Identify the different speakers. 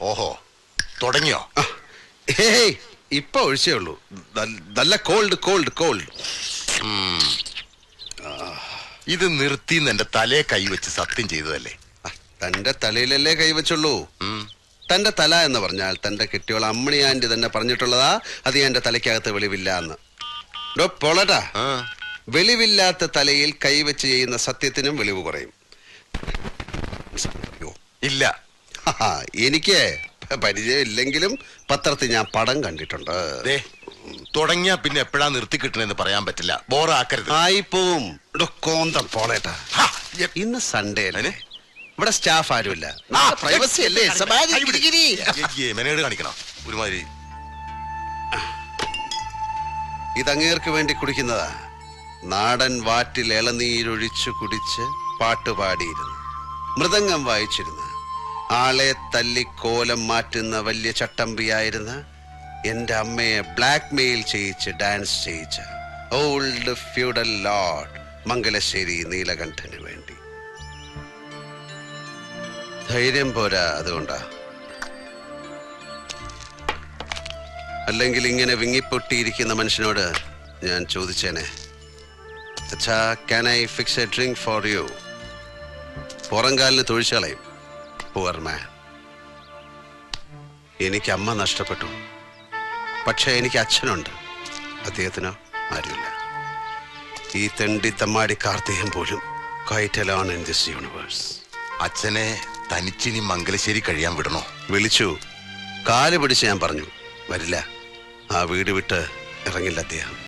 Speaker 1: ഓഹോ, തുടങ്ങിയോ?
Speaker 2: ഏയ്, ഇപ്പൊ ഒഴിച്ചേ ഉള്ളൂ. നല്ല കോൾഡ് കോൾഡ് കോൾഡ്.
Speaker 1: ഇത് നിർത്തിന്ന് എന്റെ തലയെ കൈവച്ച് സത്യം ചെയ്തതല്ലേ?
Speaker 2: തന്റെ തലയിലല്ലേ കൈവച്ചുള്ളൂ. തന്റെ തല എന്ന് പറഞ്ഞാൽ തന്റെ കെട്ടിയോള അമ്മണി ആന്റി തന്നെ പറഞ്ഞിട്ടുള്ളതാ. അത് എന്റെ തലയ്ക്കകത്ത് വെളിവില്ല എന്ന്. പോളട്ടാ, വെളിവില്ലാത്ത തലയിൽ കൈവച്ച് ചെയ്യുന്ന സത്യത്തിനും വെളിവ് കുറയും.
Speaker 1: ഇല്ല,
Speaker 2: എനിക്ക് പരിചയം ഇല്ലെങ്കിലും പത്രത്തിൽ ഞാൻ പടം കണ്ടിട്ടുണ്ട്.
Speaker 1: തുടങ്ങിയാ പിന്നെ എപ്പോഴാ നിർത്തി കിട്ടണെന്ന് പറയാൻ പറ്റില്ല. ബോറാക്കരുത്.
Speaker 2: ആയിപ്പോവും. കോന്തം പോളേട്ടാ, ഇന്ന് സൺഡേ അല്ലേ? ഇവിടെ സ്റ്റാഫ് ആരുമില്ല. പ്രൈവസി അല്ലേ?
Speaker 1: മെനേഡ് കാണിക്കണം ഒരുമാതിരി.
Speaker 2: ഇതങ്ങേർക്ക് വേണ്ടി കുടിക്കുന്നതാ. നാടൻ വാറ്റിൽ ഇളനീരൊഴിച്ചു കുടിച്ച് പാട്ടുപാടിയിരുന്നു, മൃദംഗം വായിച്ചിരുന്ന, ആളെ തല്ലിക്കോലം മാറ്റുന്ന വലിയ ചട്ടമ്പിയായിരുന്ന എന്റെ അമ്മയെ ബ്ലാക്ക് മെയിൽ ചെയ്യിച്ച് ഡാൻസ് ചെയ്യിച്ച ഓൾഡ് ഫ്യൂഡൽ ലോർഡ് മംഗലശ്ശേരി നീലകണ്ഠന് വേണ്ടി. ധൈര്യം പോരാ, അതുകൊണ്ടാ. അല്ലെങ്കിൽ ഇങ്ങനെ വിങ്ങിപ്പൊട്ടിയിരിക്കുന്ന മനുഷ്യനോട് ഞാൻ ചോദിച്ചേനെ, അച്ഛാ, can I fix a drink for you? പുറംകാലിന് തൊഴിച്ചളയും. Poor man. എനിക്ക് അമ്മ നഷ്ടപ്പെട്ടു, പക്ഷെ എനിക്ക് അച്ഛനുണ്ട്. അദ്ദേഹത്തിനോ ആരുമില്ല. ഈ തെണ്ടി തമ്മാടി കാർത്തികം പോലും quite alone in this universe.
Speaker 1: അച്ഛനെ തനിച്ചിനി മംഗലശ്ശേരി കഴിയാൻ വിടണോ?
Speaker 2: വിളിച്ചു, കാല് പിടിച്ച് ഞാൻ പറഞ്ഞു വരില്ല. ആ വീട് വിട്ട് ഇറങ്ങില്ല അദ്ദേഹം.